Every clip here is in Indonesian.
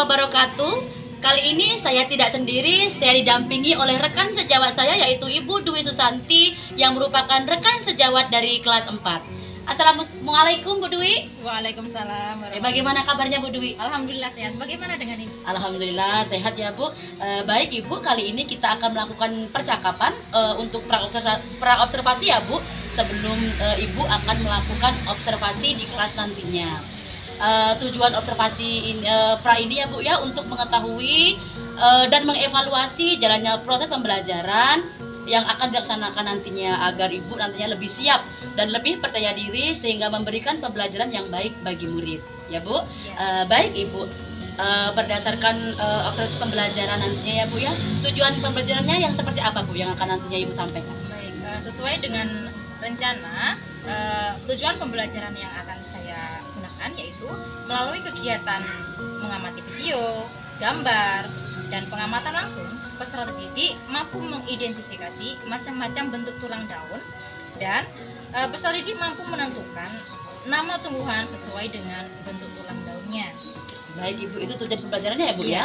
wabarakatuh. Kali ini saya tidak sendiri, saya didampingi oleh rekan sejawat saya yaitu Ibu Dwi Susanti yang merupakan rekan sejawat dari kelas 4. Assalamualaikum Bu Dwi. Waalaikumsalam. Bagaimana kabarnya Bu Dwi? Alhamdulillah sehat. Bagaimana dengan Ibu? Alhamdulillah sehat ya Bu. Baik Ibu, kali ini kita akan melakukan percakapan untuk praobservasi ya Bu. Sebelum Ibu akan melakukan observasi di kelas nantinya. Tujuan observasi ini ya Bu ya, untuk mengetahui dan mengevaluasi jalannya proses pembelajaran yang akan dilaksanakan nantinya agar Ibu nantinya lebih siap dan lebih percaya diri sehingga memberikan pembelajaran yang baik bagi murid ya Bu. Baik Ibu, berdasarkan observasi pembelajaran nantinya ya Bu ya, tujuan pembelajarannya yang seperti apa Bu yang akan nantinya Ibu sampaikan? Baik, sesuai dengan rencana, tujuan pembelajaran yang akan saya gunakan yaitu melalui kegiatan mengamati video, gambar, dan pengamatan langsung, peserta didik mampu mengidentifikasi macam-macam bentuk tulang daun dan peserta didik mampu menentukan nama tumbuhan sesuai dengan bentuk tulang daunnya. Baik Ibu, itu tujuan pembelajarannya ya Bu ya.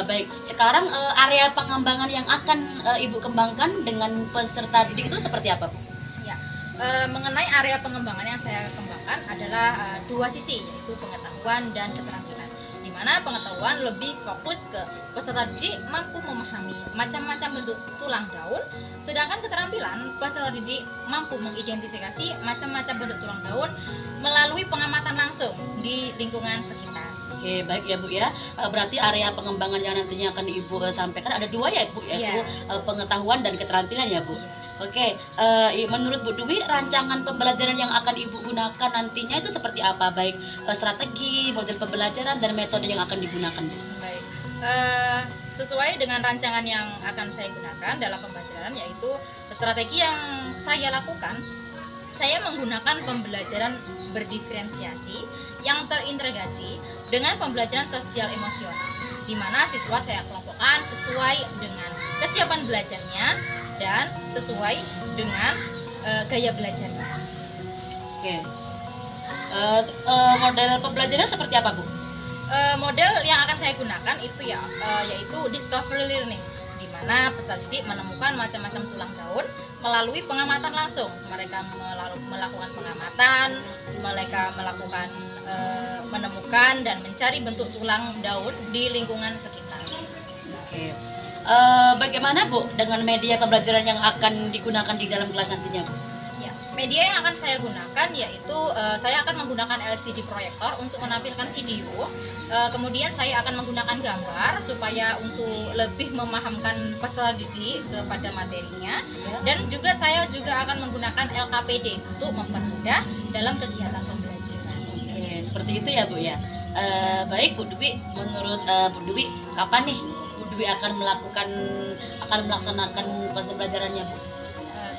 Baik, sekarang area pengembangan yang akan Ibu kembangkan dengan peserta didik itu seperti apa Bu? Mengenai area pengembangan yang saya kembangkan adalah dua sisi, yaitu pengetahuan dan keterampilan, di mana pengetahuan lebih fokus ke peserta didik mampu memahami macam-macam bentuk tulang daun, sedangkan keterampilan peserta didik mampu mengidentifikasi macam-macam bentuk tulang daun melalui pengamatan langsung di lingkungan sekitar. Oke, baik ya Bu ya. Berarti area pengembangan yang nantinya akan Ibu sampaikan ada dua ya Bu, yaitu pengetahuan dan keterampilan ya Bu. Oke, menurut Bu Dwi, rancangan pembelajaran yang akan Ibu gunakan nantinya itu seperti apa? Baik strategi, model pembelajaran, dan metode yang akan digunakan Bu. Baik, sesuai dengan rancangan yang akan saya gunakan dalam pembelajaran, yaitu strategi yang saya lakukan, saya menggunakan pembelajaran berdiferensiasi yang terintegrasi dengan pembelajaran sosial emosional, di mana siswa saya kelompokkan sesuai dengan kesiapan belajarnya dan sesuai dengan gaya belajarnya. Oke, model pembelajaran seperti apa Bu? Model yang akan saya gunakan itu yaitu discovery learning, di mana peserta didik menemukan macam-macam tulang daun melalui pengamatan langsung. Mereka melakukan pengamatan, mereka melakukan menemukan dan mencari bentuk tulang daun di lingkungan sekitar. Oke. Bagaimana Bu dengan media pembelajaran yang akan digunakan di dalam kelas nantinya Bu? Ya, media yang akan saya gunakan yaitu saya akan menggunakan LCD proyektor untuk menampilkan video. Kemudian saya akan menggunakan gambar supaya untuk lebih memahamkan peserta didik kepada materinya. Dan juga saya akan menggunakan LKPD untuk mempermudah dalam kegiatan pembelajaran. Oke, seperti itu ya Bu ya. Baik Bu Dwi, menurut Bu Dwi kapan nih Bu Dwi akan melaksanakan pembelajarannya Bu?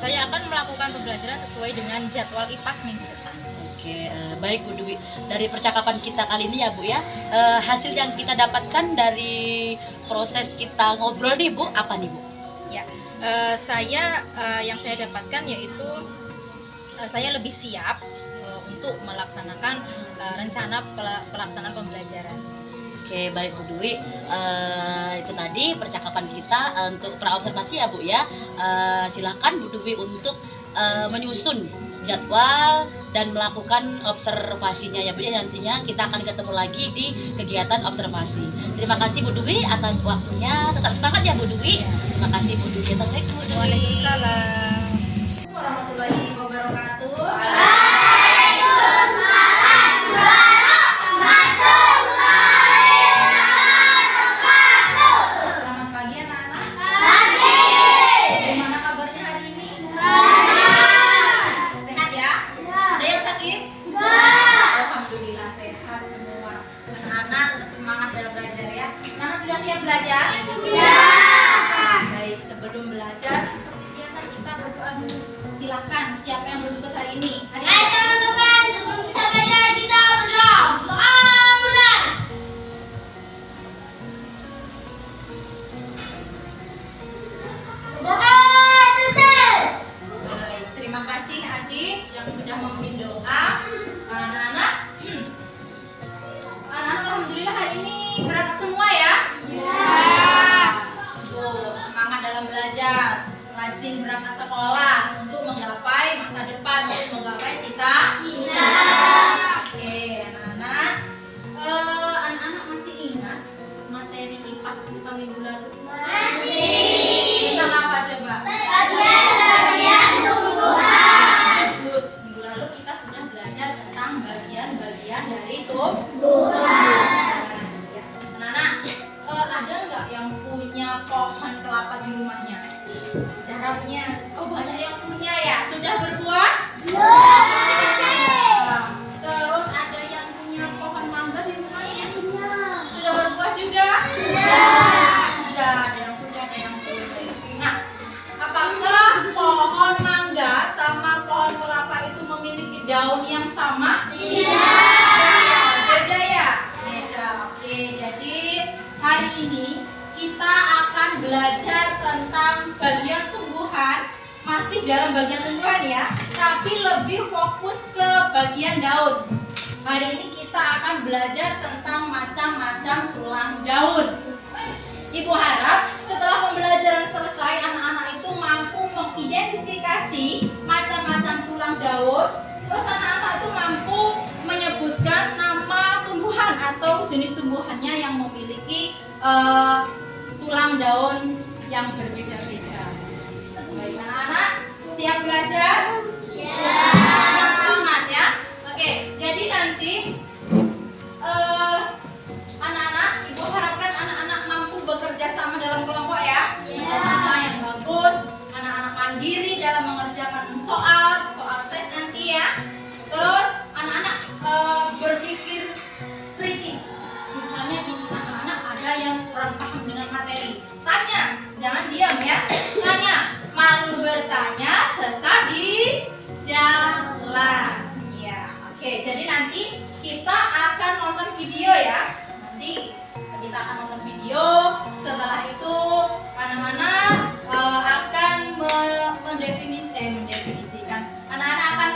Saya akan melakukan pembelajaran sesuai dengan jadwal IPAS minggu depan. Oke, baik Bu Dwi. Dari percakapan kita kali ini ya Bu ya, hasil yang kita dapatkan dari proses kita ngobrol nih Bu, apa nih Bu? Ya, yang saya dapatkan yaitu saya lebih siap untuk melaksanakan rencana pelaksanaan pembelajaran. Oke, baik Bu Dwi, itu tadi percakapan kita untuk praobservasi ya Bu ya. Silakan Bu Dwi untuk menyusun jadwal dan melakukan observasinya ya Bu ya. Nantinya kita akan ketemu lagi di kegiatan observasi. Terima kasih Bu Dwi atas waktunya. Tetap semangat ya Bu Dwi. Terima kasih Bu Dwi. Assalamualaikum Bu Dwi. Waalaikumsalam warahmatullahi wabarakatuh. Belajar? Sudah. Baik, sebelum belajar seperti biasa kita berdoa dulu. Silakan, siapa yang berdua hari ini? Ayo teman-teman, sebelum kita belajar kita berdoa. Doa mulai. Doa selesai. Baik, terima kasih adik yang sudah memimpin doa. Anak-anak, alhamdulillah hari ini berangkat semua ya? Ya. Tuh, semangat dalam belajar, rajin berangkat sekolah untuk menggapai masa depan, untuk menggapai cita-cita. Oke, anak-anak. Anak-anak masih ingat materi IPAS kita minggu lalu? Masih. Tentang apa coba? Bagian tumbuhan. Bagus. Minggu lalu kita sudah belajar tentang bagian-bagian dari tumbuhan. Ya. Anak-anak, ada nggak yang punya pohon kelapa di rumahnya? Cara punya? Oh, banyak yang punya ya. Sudah berbuah? Terus ada yang punya pohon mangga di rumahnya? Sudah berbuah juga? Sudah, ada yang sudah, ada yang belum. Nah, apakah pohon mangga sama pohon kelapa itu memiliki daun yang sama? Beda ya? Beda. Oke, jadi hari ini kita akan belajar tentang bagian tumbuhan, masih dalam bagian tumbuhan ya, tapi lebih fokus ke bagian daun. Hari ini kita akan belajar tentang macam-macam tulang daun. Ibu harap setelah pembelajaran selesai, anak-anak itu mampu mengidentifikasi macam-macam tulang daun. Terus anak-anak itu mampu menyebutkan nama tumbuhan atau jenis tumbuhannya yang memiliki tulang daun yang berbeda-beda. Baik anak-anak, siap belajar? Siap. Semangat ya. Oke, jadi nanti anak-anak, ibu harapkan anak-anak mampu bekerja sama dalam kelompok ya. Sama yang bagus, anak-anak mandiri dalam mengerjakan soal tes nanti ya. Terus anak-anak berpikir kritis. Misalnya gini, anak-anak ada yang kurang paham dengan materi. Tanya, jangan diam ya. Tanya, malu bertanya, sesat di jalan. Ya, oke. Jadi nanti kita akan nonton video ya. Nanti kita akan nonton video. Setelah itu anak-anak akan mendefinisikan. Anak-anak akan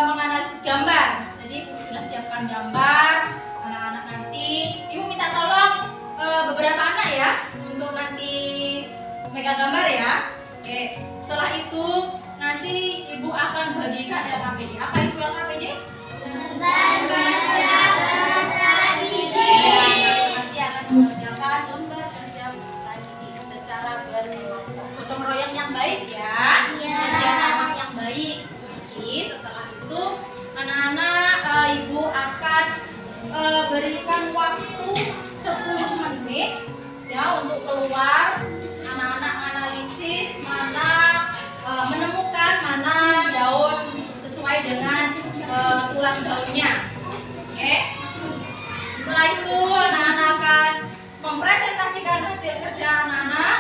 menganalisis gambar. Jadi sudah siapkan gambar. Anak-anak nanti, ibu minta tolong beberapa anak ya untuk nanti megang gambar ya. Oke, setelah itu nanti ibu akan bagikan LKPD. Apa itu LKPD? Nanti akan mengerjakan lembar kerja peserta didik secara berkelompok. Gotong royong yang baik ya. Kerjasama yang baik. Nanti setelah itu anak-anak ibu akan berikan waktu 10 menit ya untuk keluar. Anak-anak analisis menemukan mana daun sesuai dengan tulang daunnya. Oke. Setelah itu anak-anak akan mempresentasikan hasil kerja anak-anak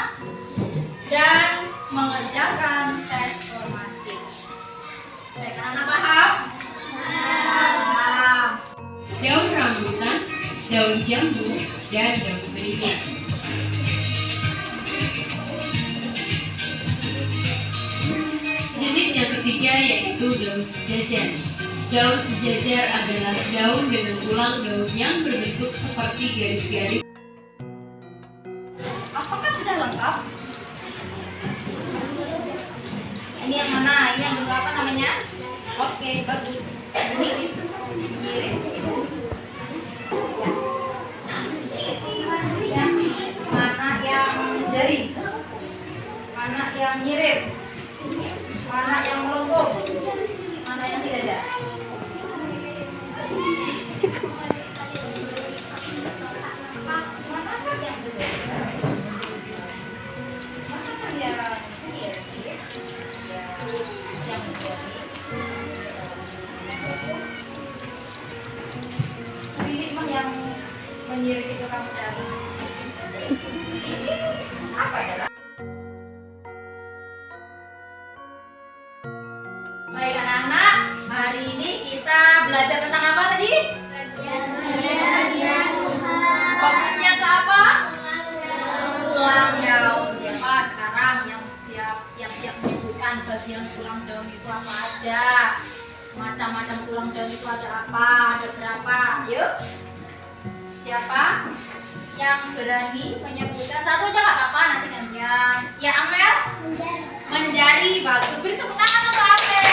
dan mengerjakan tes formatif. Baik, anak-anak paham? Paham. Daun rambutan, daun jambu, dan daun beringin. Jenis yang ketiga yaitu daun sejajar. Daun sejajar adalah daun dengan tulang daun yang berbentuk seperti garis-garis. Apakah sudah lengkap? Ini yang mana? Ini yang bentuk apa namanya? Oke, bagus. Ini mana yang jari? Mana yang mirip? Mana yang melengkung? Mana yang tidak ada? Yang menyirip itu kamu cari apa ya? Baik anak-anak, hari ini kita belajar tentang apa tadi? Fokusnya ke apa? Tulang daun. Siapa sekarang yang siap menyebutkan bagian tulang daun itu apa aja? Macam-macam tulang daun itu ada apa? Ada berapa? Yuk. Siapa yang berani menyebutkan satu aja nggak apa-apa, nanti gantian. Ya Amel? Menjari. Bagus. Beri tepuk tangan untuk Amel.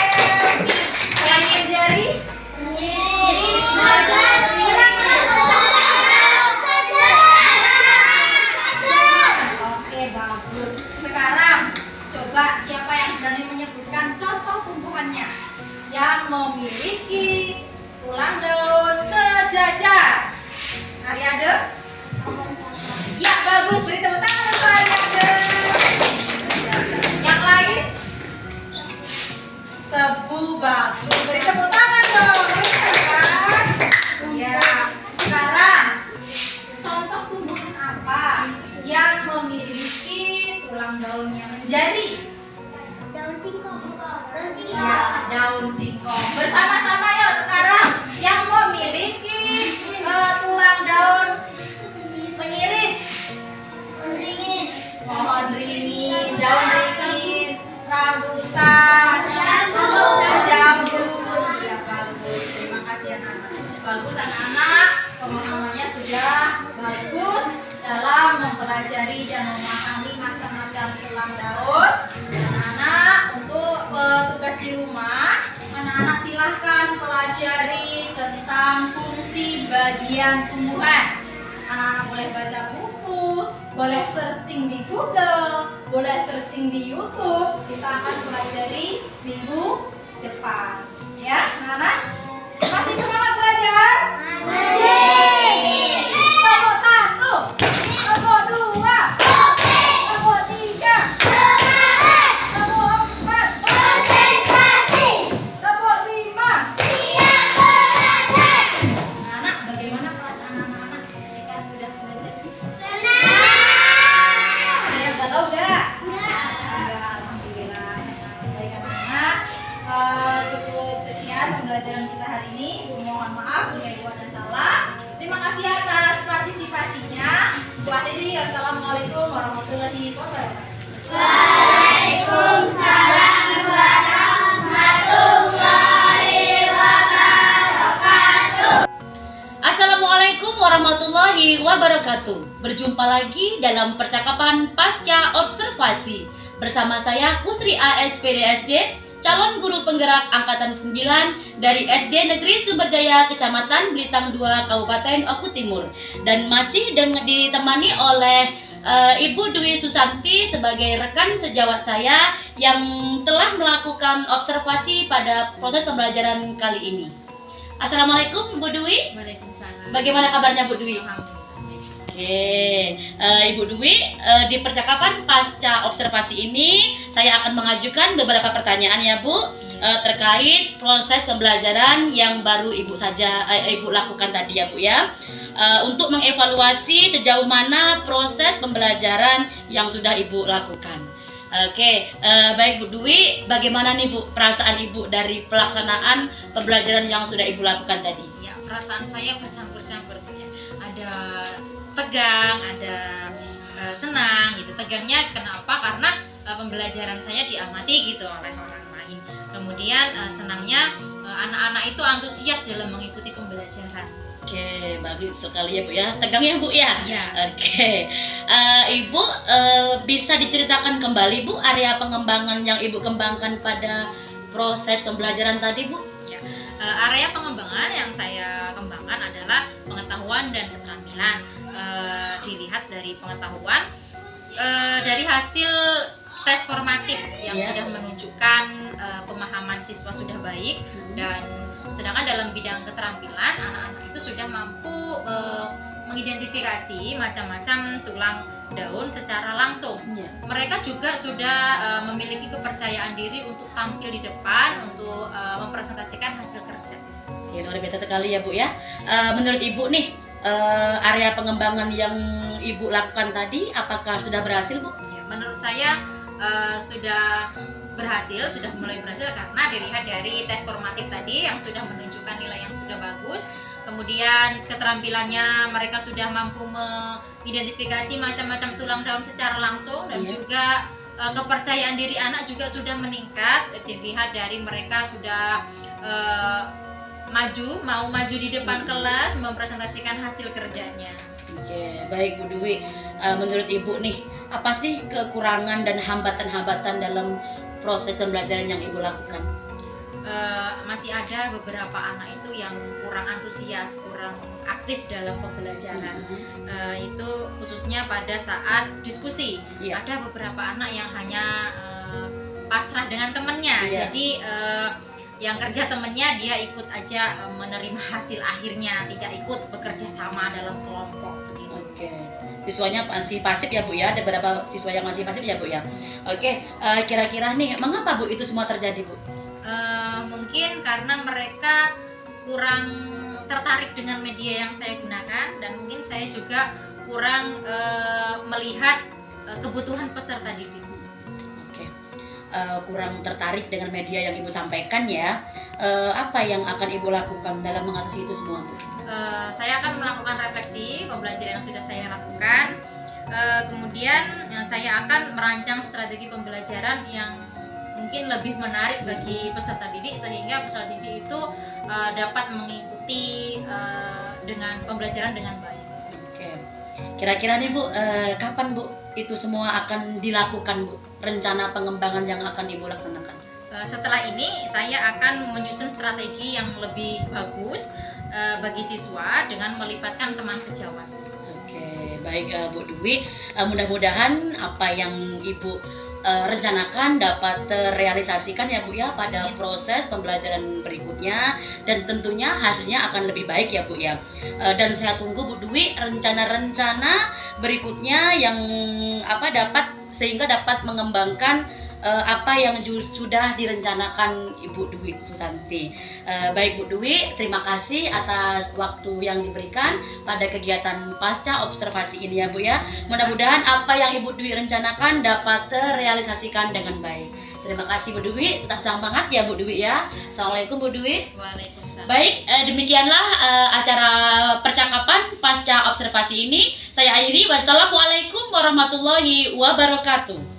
Selain menjari? Oke, bagus. Sekarang coba siapa yang berani menyebutkan contoh tumbuhannya yang memiliki tulang daun sejajar. Ariade? Ya, bagus. Beri tepuk tangan untuk Ariade. Yang lain? Tebu. Bagus. Beri tepuk tangan dong. Kan? Ya. Sekarang contoh tumbuhan apa yang memiliki tulang daun yang menjari? Ya, daun singkong. Bersama-sama yuk sekarang yang memiliki tulang daun penyirik. Pohon ringin, daun ringin, rambutan, jambu. Ya, bagus. Terima kasih anak-anak. Bagus anak-anak, pemahamannya sudah bagus dalam mempelajari dan memahami macam-macam tulang daun. Anak-anak untuk tugas di rumah, anak-anak silahkan pelajari tentang fungsi bagian tumbuhan. Anak-anak boleh baca buku, boleh searching di Google, boleh searching di YouTube. Kita akan pelajari minggu depan. Ya, anak-anak? Masih semangat belajar? Masih. Kelompok 1, kelompok 2, kelompok 3, kelompok 4, kelompok 5. Anak, bagaimana perasaan anak-anak ketika sudah belajar? Ada yang galau nggak? Enggak, alhamdulillah. Baik anak-anak, cukup sekian pembelajaran kita hari ini. Mohon maaf jika ibu ada salah. Terima kasih atas partisipasinya. Bu Adedi, assalamualaikum warahmatullahi wabarakatuh. Assalamualaikum warahmatullahi wabarakatuh. Berjumpa lagi dalam percakapan pasca observasi bersama saya Kusri ASPDSD, calon guru penggerak angkatan 9 dari SD Negeri Sumberjaya, Kecamatan Blitang 2, Kabupaten Oku Timur, dan masih ditemani oleh Ibu Dwi Susanti sebagai rekan sejawat saya yang telah melakukan observasi pada proses pembelajaran kali ini. Assalamualaikum Bu Dwi. Waalaikumsalam. Bagaimana kabarnya Bu Dwi? Alhamdulillah sehat. Oke, Ibu Dwi, di percakapan pasca observasi ini saya akan mengajukan beberapa pertanyaan ya Bu, terkait proses pembelajaran yang baru Ibu lakukan tadi ya Bu ya, untuk mengevaluasi sejauh mana proses pembelajaran yang sudah Ibu lakukan. Oke, baik Bu Dwi, bagaimana nih Bu perasaan Ibu dari pelaksanaan pembelajaran yang sudah Ibu lakukan tadi? Iya, perasaan saya bercampur-campur Bu ya. Ada tegang, ada senang gitu. Tegangnya kenapa? Karena pembelajaran saya diamati gitu oleh orang lain. Kemudian senangnya anak-anak itu antusias dalam mengikuti pembelajaran. Oke, bagus sekali ya Bu ya. Tegang ya Bu ya? Iya. Oke, Ibu bisa diceritakan kembali Bu area pengembangan yang Ibu kembangkan pada proses pembelajaran tadi Bu? Ya. Area pengembangan yang saya kembangkan adalah pengetahuan dan keterampilan. Dilihat dari pengetahuan, dari hasil tes formatif yang sudah menunjukkan pemahaman siswa sudah baik, dan sedangkan dalam bidang keterampilan anak-anak itu sudah mampu mengidentifikasi macam-macam tulang daun secara langsung. Mereka juga sudah memiliki kepercayaan diri untuk tampil di depan untuk mempresentasikan hasil kerja. Oke, luar biasa sekali ya Bu ya. Menurut Ibu nih, area pengembangan yang Ibu lakukan tadi apakah sudah berhasil Bu? Ya, menurut saya sudah berhasil, sudah mulai berhasil karena dilihat dari tes formatif tadi yang sudah menunjukkan nilai yang sudah bagus. Kemudian keterampilannya mereka sudah mampu mengidentifikasi macam-macam tulang daun secara langsung, dan juga kepercayaan diri anak juga sudah meningkat. Dilihat dari mereka sudah mau maju di depan kelas mempresentasikan hasil kerjanya. Oke, baik Bu Dwi. Menurut Ibu nih, apa sih kekurangan dan hambatan-hambatan dalam proses pembelajaran yang Ibu lakukan? Masih ada beberapa anak itu yang kurang antusias, kurang aktif dalam pembelajaran. Itu khususnya pada saat diskusi. Iya. Ada beberapa anak yang hanya pasrah dengan temannya. Iya. Jadi yang kerja temannya dia ikut aja menerima hasil akhirnya, tidak ikut bekerja sama dalam kelompok begitu. Oke. Siswanya masih pasif ya Bu ya, ada beberapa siswa yang masih pasif ya Bu ya. Oke, kira-kira nih mengapa Bu itu semua terjadi Bu? Mungkin karena mereka kurang tertarik dengan media yang saya gunakan, dan mungkin saya juga kurang melihat kebutuhan peserta didik. Oke. Kurang tertarik dengan media yang Ibu sampaikan ya. Apa yang akan Ibu lakukan dalam mengatasi itu semua Bu? Saya akan melakukan refleksi pembelajaran yang sudah saya lakukan. Kemudian saya akan merancang strategi pembelajaran yang mungkin lebih menarik bagi peserta didik, sehingga peserta didik itu dapat mengikuti dengan pembelajaran dengan baik. Oke. Kira-kira nih Bu, kapan Bu itu semua akan dilakukan Bu? Rencana pengembangan yang akan Ibu laksanakan? Setelah ini saya akan menyusun strategi yang lebih bagus bagi siswa dengan melibatkan teman sejawat. Oke, baik Bu Dwi. Mudah-mudahan apa yang Ibu rencanakan dapat terrealisasikan ya Bu ya pada proses pembelajaran berikutnya, dan tentunya hasilnya akan lebih baik ya Bu ya. Dan saya tunggu Bu Dwi rencana-rencana berikutnya yang sehingga dapat mengembangkan apa yang sudah direncanakan Ibu Dwi Susanti. Baik Bu Dwi, terima kasih atas waktu yang diberikan pada kegiatan pasca observasi ini ya Bu ya. Mudah-mudahan apa yang Ibu Dwi rencanakan dapat terrealisasikan dengan baik. Terima kasih Bu Dwi, tetap semangat ya Bu Dwi ya. Assalamualaikum Bu Dwi. Waalaikumsalam. Baik, demikianlah acara percakapan pasca observasi ini. Saya akhiri. Wassalamualaikum warahmatullahi wabarakatuh.